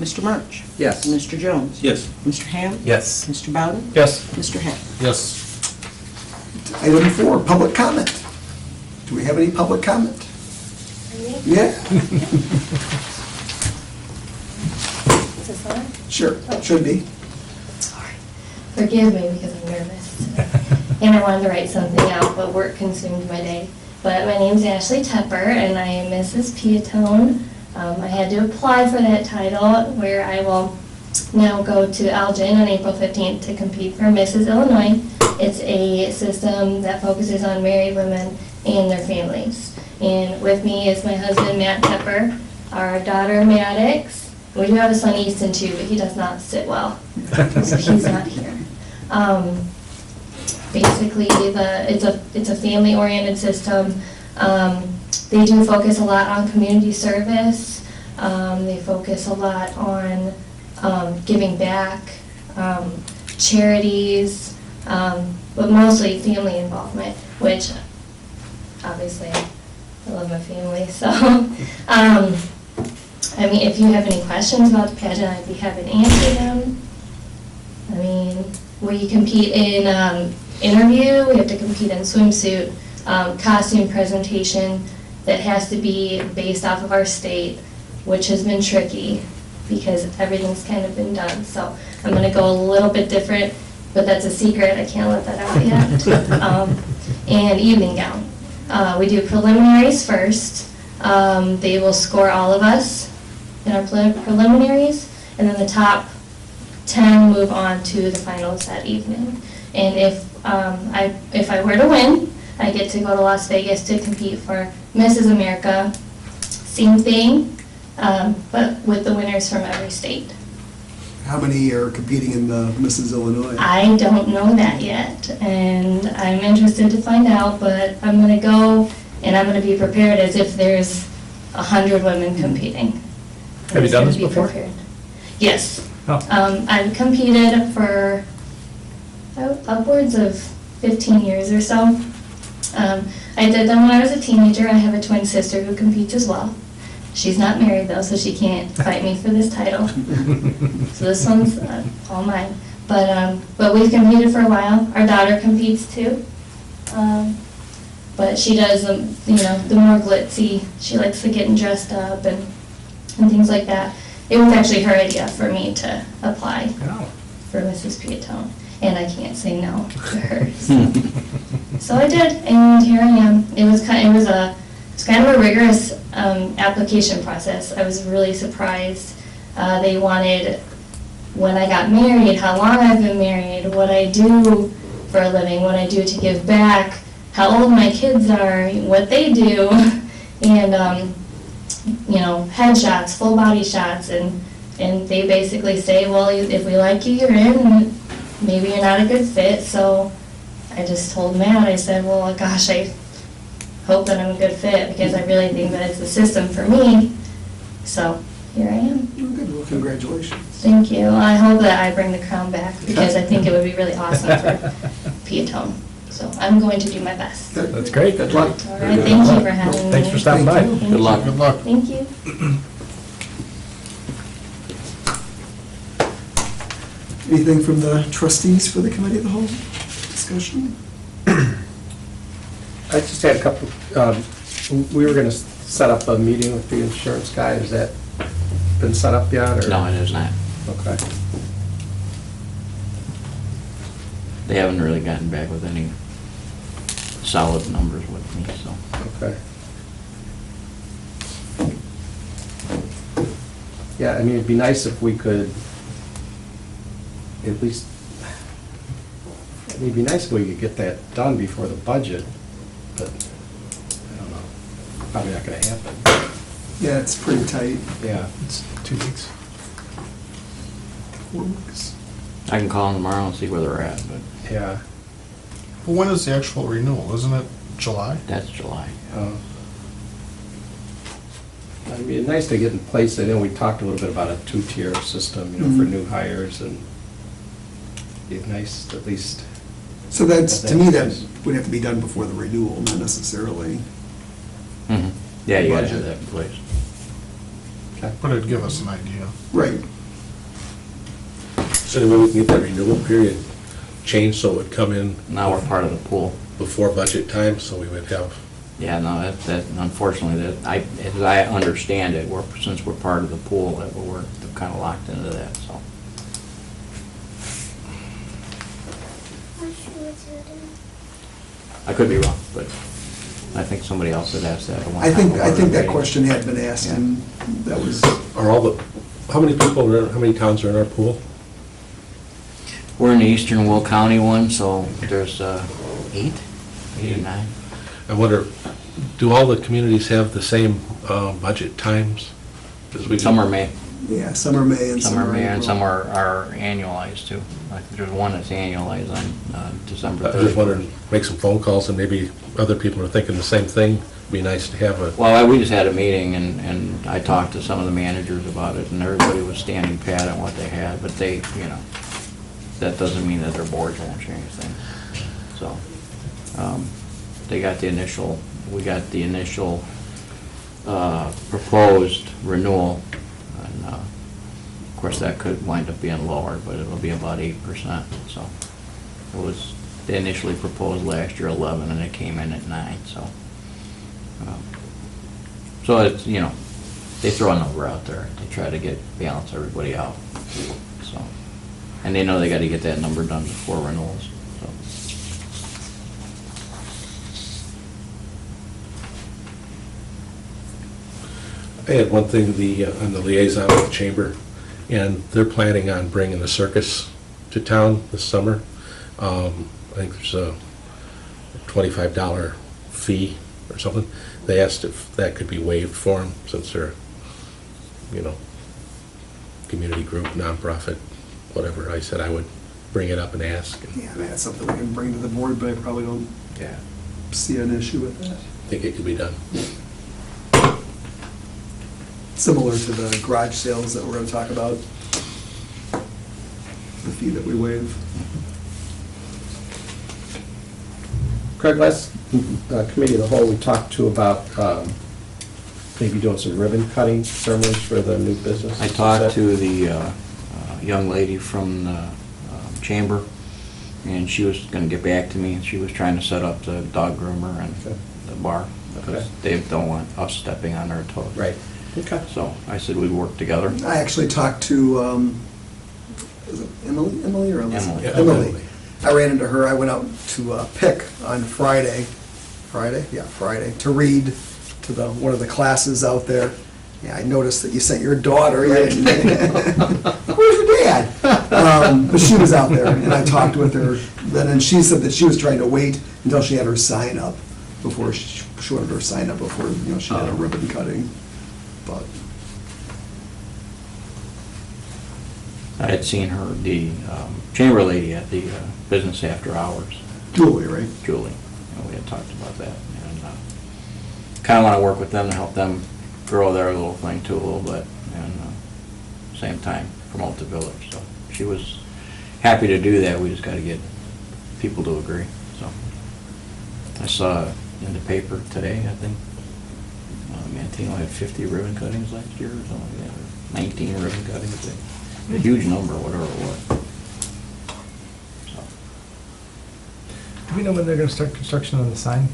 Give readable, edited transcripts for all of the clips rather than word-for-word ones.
Mr. Murch? Yes. Mr. Jones? Yes. Mr. Ham? Yes. Mr. Bowden? Yes. Mr. Heck? Yes. Item 4, public comment. Do we have any public comment? Yeah, Is this on? sure, should be. Forgive me because I'm nervous today. And I wanted to write something out, but work consumed my day. But my name's Ashley Tepper, and I am Mrs. Peotone. I had to apply for that title, where I will now go to Elgin on April 15th to compete for Mrs. Illinois. It's a system that focuses on married women and their families. And with me is my husband, Matt Tepper, our daughter, Maddox. We do have a son, Easton, too, but he does not sit well, so he's not here. Basically, it's a family-oriented system. They do focus a lot on community service. They focus a lot on giving back, charities, but mostly family involvement, which obviously I love my family. So, I mean, if you have any questions about the pageant, I'd be happy to answer them. I mean, we compete in interview, we have to compete in swimsuit, costume presentation that has to be based off of our state, which has been tricky because everything's kind of been done. So I'm going to go a little bit different, but that's a secret. I can't let that out yet. And evening gown. We do preliminaries first. They will score all of us in our preliminaries, and then the top 10 move on to the finals that evening. And if I were to win, I get to go to Las Vegas to compete for Mrs. America. Same thing, but with the winners from every state. How many are competing in the Mrs. Illinois? I don't know that yet, and I'm interested to find out, but I'm going to go, and I'm going to be prepared as if there's 100 women competing. Have you done this Be before? prepared. Yes. Oh. I've competed for upwards of 15 years or so. I did them when I was a teenager. I have a twin sister who competes as well. She's not married though, so she can't fight me for this title. So this one's all mine. But we've competed for a while. Our daughter competes too. But she does the more glitzy. She likes the getting dressed up and things like that. It was actually her idea for me to apply for Mrs. Peotone, and I can't say no to her. So I did, and here I am. It was kind of a rigorous application process. I was really surprised. They wanted when I got married, how long I've been married, what I do for a living, what I do to give back, how old my kids are, what they do, and headshots, full body shots, and they basically say, well, if we like you, you're in. Maybe you're not a good fit. So I just told Matt, I said, well, gosh, I hope that I'm a good fit because I really think that it's the system for me. So here I am. Oh, good. Well, congratulations. Thank you. I hope that I bring the crown back because I think it would be really awesome for Peotone. So I'm going to do my best. Good. That's great. Good luck. All right, thank you for having me. Thanks for stopping by. Thank you. Good luck. Good luck. Thank you. Anything from the trustees for the committee of the whole discussion? I just had a couple, we were going to set up a meeting with the insurance guy. Has that been set up yet? Or? No, it is not. Okay. They haven't really gotten back with any solid numbers with me, so. Okay. Yeah, I mean, it'd be nice if we could at least, it'd be nice if we could get that done before the budget, but I don't know, probably not gonna happen. Yeah, it's pretty tight. Yeah. It's 2 weeks. 4 weeks. I can call them tomorrow and see where they're at, but Yeah. Well, when is the actual renewal? Isn't it July? that's July. I mean, it'd be nice to get in place. I know we talked a little bit about a 2-tier system, for new hires, and it'd be nice to at least. So that's, to me, that would have to be done before the renewal, not necessarily. Yeah, you gotta have Budget. that in place. Okay. But it'd give us an idea. Right. So anyway, we can get that renewal period changed so it would come in Now we're part of the pool. before budget time, so we would have, Yeah, no, that unfortunately, as I understand it, since we're part of the pool, that we're kind of locked into that, so. I could be wrong, but I think somebody else had asked that at one I time. think that question had been asked, and that was, are all the, how many people, how many towns are in our pool? We're in the eastern Will County one, so there's 8 or 9. I wonder, do all the communities have the same budget times? as we do? Some are May, yeah, some are May and some are May, and April. some are annualized too. Like there's one that's annualized on December I was just 30th. wondering, make some phone calls, and maybe other people are thinking the same thing. Be nice to have a, Well, we just had a meeting, and I talked to some of the managers about it, and everybody was standing pat on what they had, but they, that doesn't mean that their boards won't change things. So, we got the initial proposed renewal, and of course, that could wind up being lower, but it'll be about 8%, so. They initially proposed last year 11, and it came in at 9, so. So it's, they throw a number out there, they try to balance everybody out, so. And they know they gotta get that number done before renewals, so. I had one thing, on the liaison with the chamber, and they're planning on bringing the circus to town this summer. I think there's a $25 fee or something. They asked if that could be waived for them, since they're, community group, nonprofit, whatever. I said I would bring it up and ask. Yeah, I mean, that's something we can bring to the board, but I probably don't Yeah. see an issue with that. I think it could be done. Similar to the garage sales that we're gonna talk about, the fee that we waive. Craig, last committee of the whole, we talked to about maybe doing some ribbon cutting ceremonies for the new business. I talked to the young lady from the chamber, and she was gonna get back to me, and she was trying to set up the dog groomer and Okay. the bar, because Okay. they don't want us stepping on their toes. Right, okay. So I said we'd work together. I actually talked to, is it Emily or Elizabeth? Emily. Yeah, Emily. Emily. I ran into her, I went out to pick on Friday, to read to one of the classes out there. Yeah, I noticed that you sent your daughter. Where's your dad? But she was out there, and I talked with her then, and she said that she was trying to wait until she had her sign up before she wanted her sign up before, she had a ribbon cutting, but. I had seen her, the chamber lady at the business after hours, Julie, right? Julie, and we had talked about that, and kind of want to work with them to help them grow their little thing too a little bit, and same time promote the village. So she was happy to do that. We just got to get people to agree. So I saw in the paper today, I think, Mantino had 50 ribbon cuttings last year or something like that, or 19 ribbon cuttings. A huge number, whatever it was. So, Do we know when they're gonna start construction on the signs?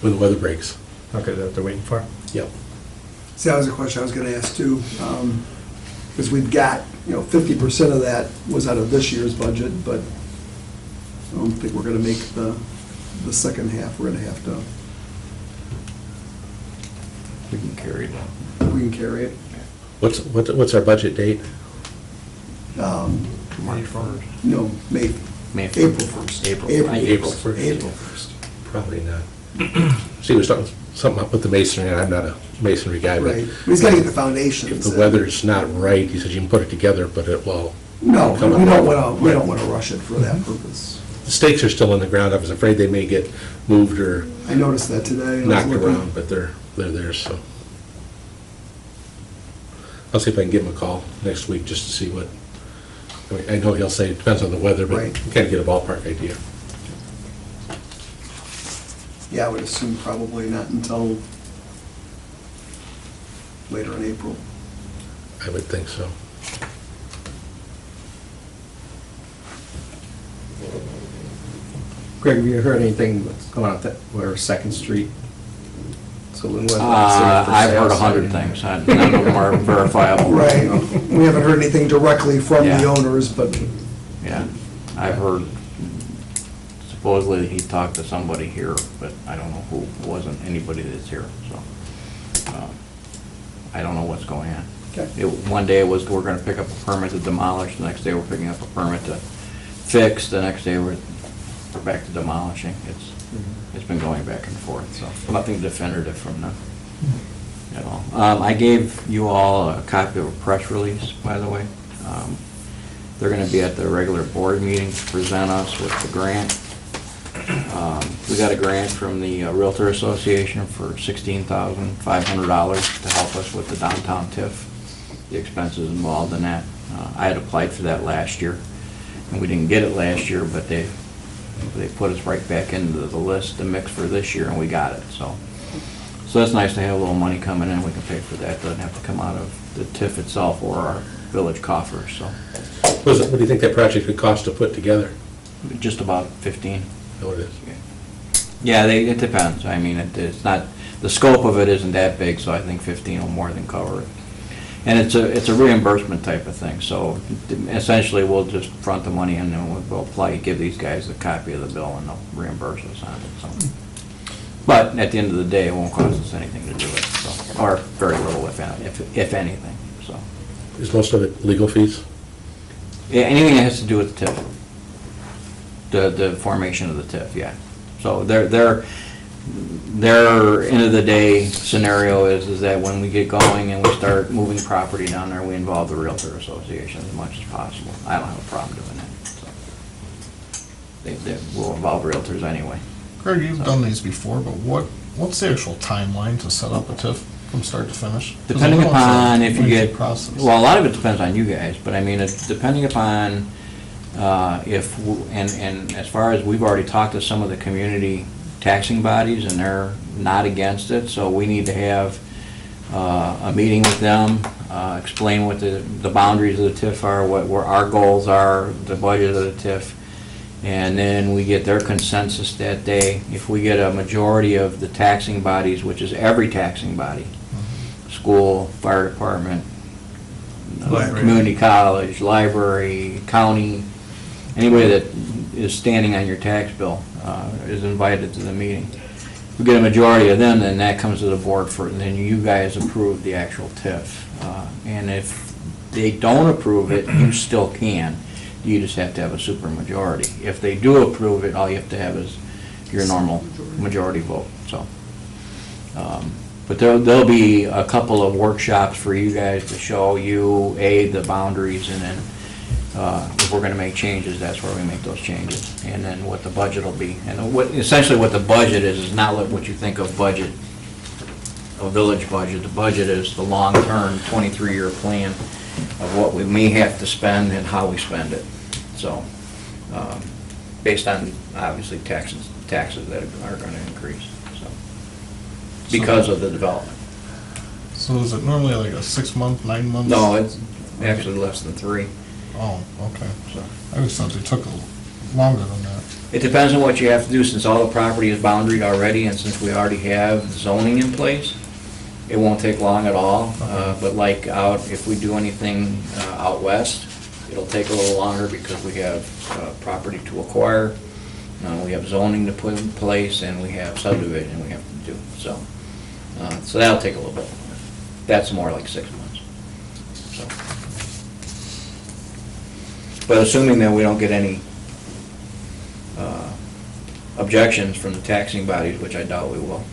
When the weather breaks. Okay, that they're waiting for? Yep. See, that was a question I was gonna ask too, because we've got, 50% of that was out of this year's budget, but I don't think we're gonna make the second half. We're gonna have to, we can carry that. we can carry it. What's our budget date? March 1st. No, May, May April 1st. April. April 1st. April 1st. Probably not. See, there's something up with the masonry, and I'm not a masonry guy, but Right, he's gotta get the foundations. if the in. weather's not right, he said you can put it together, but it will. No, come we up. don't wanna rush it for that purpose. The stakes are still in the ground. I was afraid they may get moved or I noticed that today. I was knocked looking. around, but they're there, so. I'll see if I can give him a call next week just to see what, I know he'll say it depends on the weather, but Right. kind of get a ballpark idea. Yeah, I would assume probably not until later in April. I would think so. Greg, have you heard anything that's going on at that, where Second Street saloon was? I've heard 100 things. None of them are verifiable. Right, we haven't heard anything directly from the Yeah. owners, but Yeah, I've heard supposedly he talked to somebody here, but I don't know who. It wasn't anybody that's here, so. I don't know what's going on. Okay. One day it was, we're gonna pick up a permit to demolish, the next day we're picking up a permit to fix, the next day we're back to demolishing. It's been going back and forth, so nothing definitive from them at all. I gave you all a copy of a press release, by the way. They're gonna be at the regular board meeting to present us with the grant. We got a grant from the Realtor Association for $16,500 to help us with the downtown TIF, the expenses involved in that. I had applied for that last year, and we didn't get it last year, but they put us right back into the list, the mix for this year, and we got it, so. So that's nice to have a little money coming in, we can pay for that, doesn't have to come out of the TIF itself or our village coffers, so. What do you think that project would cost to put together? Just about 15. Know what it is? Yeah, it depends. I mean, it's not, the scope of it isn't that big, so I think 15 will more than cover it. And it's a reimbursement type of thing, so essentially we'll just front the money and then we'll apply, give these guys a copy of the bill and they'll reimburse us on it, so. But at the end of the day, it won't cost us anything to do it, so, or very little if anything, so. Is most of it legal fees? Yeah, anything that has to do with the TIF. The formation of the TIF, yeah. So their end of the day scenario is that when we get going and we start moving property down there, we involve the Realtor Association as much as possible. I don't have a problem doing that, so. They will involve realtors anyway. Greg, you've done these before, but what's the actual timeline to set up a TIF from start to finish? 'Cause I Depending know it's a upon if you lengthy get, process. well, a lot of it depends on you guys, but I mean, it's depending upon and as far as, we've already talked to some of the community taxing bodies, and they're not against it, so we need to have a meeting with them, explain what the boundaries of the TIF are, what our goals are, the budget of the TIF, and then we get their consensus that day. If we get a majority of the taxing bodies, which is every taxing body, school, fire department, community college, library, county, anybody that is standing on your tax bill is invited to the meeting. If we get a majority of them, then that comes to the board for, and then you guys approve the actual TIF. And if they don't approve it, you still can. You just have to have a supermajority. If they do approve it, all you have to have is your normal majority vote, so. But there'll be a couple of workshops for you guys to show you, the boundaries, and then if we're gonna make changes, that's where we make those changes. And then what the budget will be. And essentially what the budget is not what you think of budget, a village budget. The budget is the long-term 23-year plan of what we may have to spend and how we spend it. So, based on, obviously, taxes that are gonna increase, so. Because of the development. So is it normally like a 6-month, 9 months? No, it's actually less than 3. Oh, okay. So. I always thought they took longer than that. It depends on what you have to do, since all the property is boundaried already, and since we already have zoning in place, it won't take long at all. But like if we do anything out west, it'll take a little longer because we have property to acquire, we have zoning to put in place, and we have subdivision we have to do, so. So that'll take a little bit longer. That's more like 6 months, so. But assuming that we don't get any objections from the taxing bodies, which I doubt we will,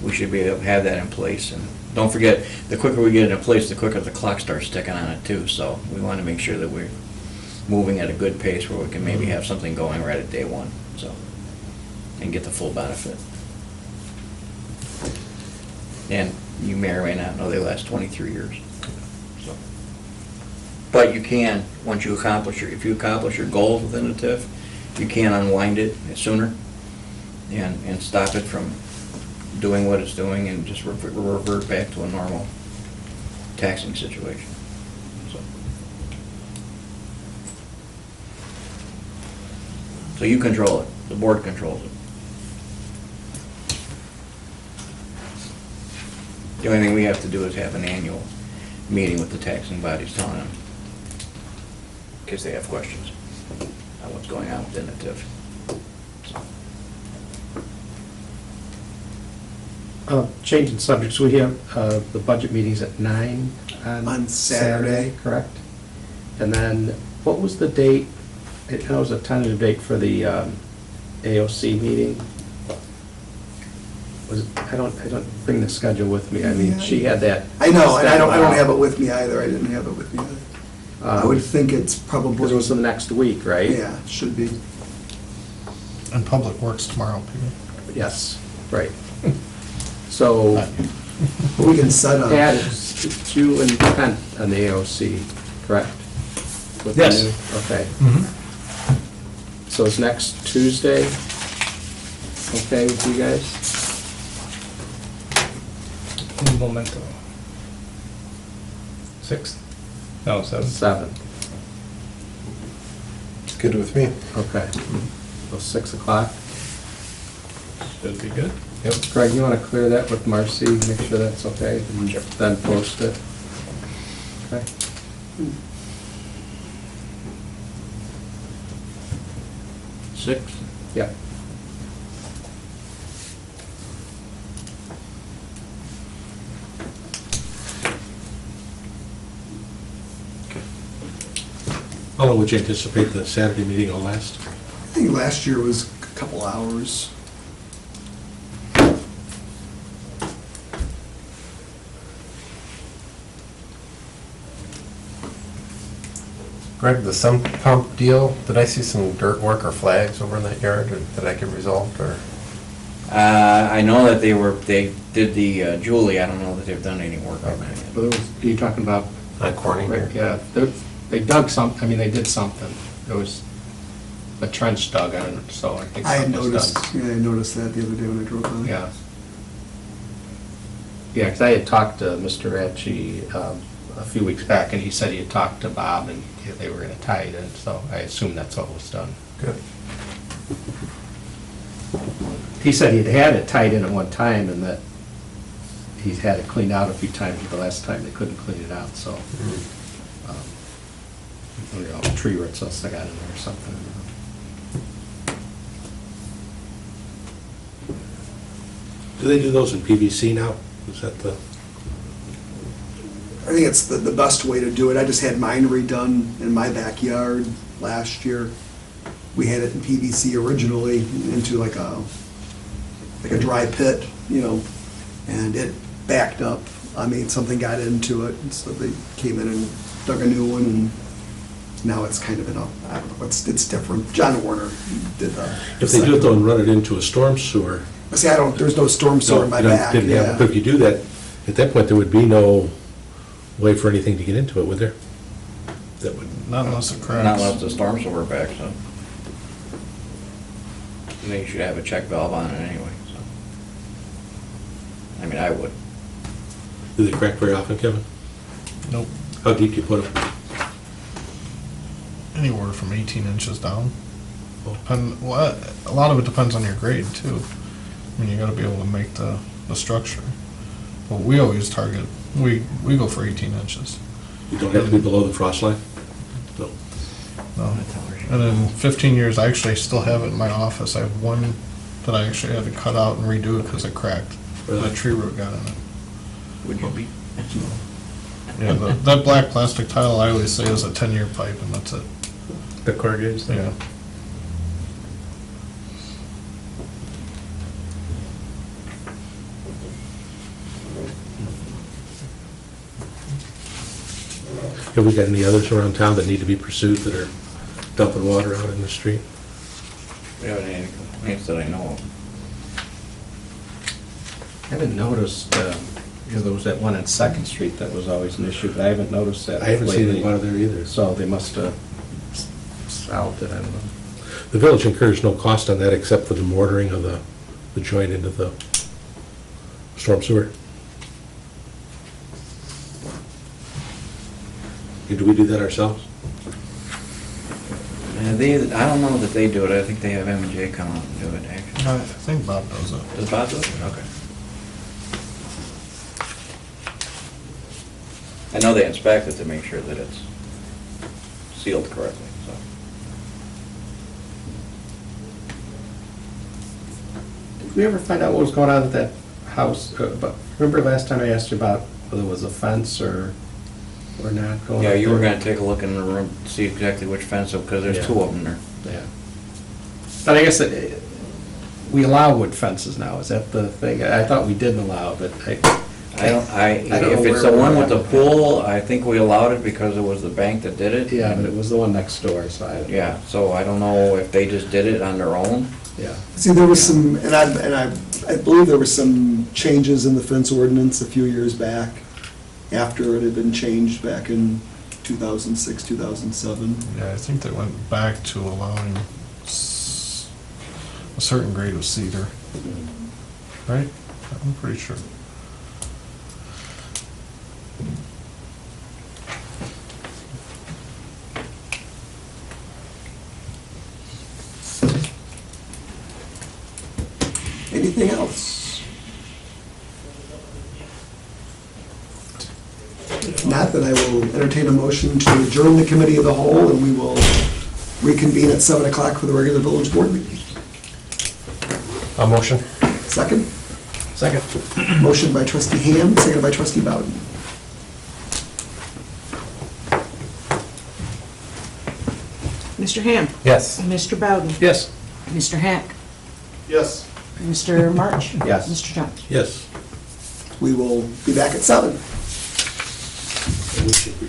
we should be able to have that in place. And don't forget, the quicker we get it in place, the quicker the clock starts ticking on it too. So we want to make sure that we're moving at a good pace where we can maybe have something going right at day one, so, and get the full benefit. And you may or may not know, they last 23 years. So. But you can, once you accomplish if you accomplish your goals within the TIF, you can unwind it sooner and stop it from doing what it's doing and just revert back to a normal taxing situation. So you control it, the board controls it. The only thing we have to do is have an annual meeting with the taxing bodies telling them, in case they have questions on what's going on within the TIF. Changing subjects, we have the budget meetings at 9 On Saturday. Correct? And then, what was the date? It was a tentative date for the AOC meeting. Was it, I don't bring the schedule with me. I mean, she had that. I know, and I don't have it with me either. I didn't have it with me either. I would think it's probably. Because it was the next week, right? Yeah, it should be. And Public Works tomorrow, Peter. Yes, right. So, We can set up. Pat, it's you and Kent on the AOC, correct? With the Yes. new- Okay. Mm-hmm. So it's next Tuesday? Okay with you guys? Un momento. 6th? No, 7th. 7. It's good with me. Okay. So 6 o'clock. Should be good. Yep. Greg, you want to clear that with Marcy, make sure that's okay, and then post it? Okay. Six? Yeah. How long would you anticipate the Saturday meeting will last? I think last year was a couple hours. Greg, the sump pump deal, did I see some dirt work or flags over in that yard, or did I get resolved, or? I know that they did the Julie, I don't know that they've done any work on that yet. But it was, you're talking about, On Corning here? yeah, they dug some, I mean, they did something. There was a trench dug on it, so I think I had something was noticed, done. yeah, I noticed that the other day when I drove by. Yeah. Yeah, because I had talked to Mr. Ratchie a few weeks back, and he said he had talked to Bob, and they were gonna tie it in, so I assume that's what was done. Good. He said he'd had it tied in at one time, and that he's had it cleaned out a few times, but the last time they couldn't clean it out, so. You know, tree roots must have got in there or something. Do they do those in PVC now? Is that the, I think it's the best way to do it. I just had mine redone in my backyard last year. We had it in PVC originally into like a dry pit, you know, and it backed up. I mean, something got into it, and so they came in and dug a new one, and now it's kind of in a, I don't know, it's different. John Warner did the. if they do it though and run it into a storm sewer? See, there's no storm sewer in my No, you back, didn't have- yeah. But if you do that, at that point, there would be no way for anything to get into it, would there? That would, Not unless it cracks. Not unless the storm sewer back, so. I think you should have a check valve on it anyway, so. I mean, I would. do they crack very often, Kevin? Nope. How deep do you put them? Anywhere from 18 inches down. Oh. Well, a lot of it depends on your grade too. I mean, you gotta be able to make the structure. But we always target, we go for 18 inches. You don't have to be below the frost line? No. No. And in 15 years, I actually still have it in my office. I have one that I actually had to cut out and redo it because it cracked. Really? The tree root got in it. Would you be? Yeah, that black plastic tile I always say is a 10-year pipe and that's it. The corrugated thing? Yeah. Have we got any others around town that need to be pursued that are dumping water out in the street? We haven't had any complaints that I know of. I haven't noticed, there was that one on Second Street that was always an issue, but I haven't noticed that I haven't seen lately. any water there either. So they must have solved it, I don't know. The village incurs no cost on that except for the mortaring of the joint into the Storm sewer. And do we do that ourselves? I don't know that they do it, I think they have M&J come out and do it, actually. I think Bob does it. Does Bob do it? Okay. I know they inspect it to make sure that it's sealed correctly, so. Did we ever find out what was going on with that house? Remember last time I asked you about whether it was a fence or not going? Yeah, up you were there? gonna take a look in the room, see exactly which fence, because there's Yeah. two of them there. Yeah. But I guess we allow wood fences now, is that the thing? I thought we didn't allow, but I don't know if it's where the one we're with the at with that. pool, I think we allowed it because it was the bank that did it. yeah, but it was the one next door, so I. Yeah, so I don't know if they just did it on their own. Yeah. See, there was some, and I believe there were some changes in the fence ordinance a few years back, after it had been changed back in 2006, 2007. Yeah, I think they went back to allowing a certain grade of cedar. Right? I'm pretty sure. Anything else? If not, then I will entertain a motion to adjourn the committee of the whole, and we will reconvene at 7 o'clock for the regular village board meeting. A motion? Second? Second. Motion by trustee Ham, seconded by trustee Bowden. Mr. Ham? Yes. Mr. Bowden? Yes. Mr. Hack? Yes. Mr. March? Yes. Mr. Jones? Yes. We will be back at 7. And we should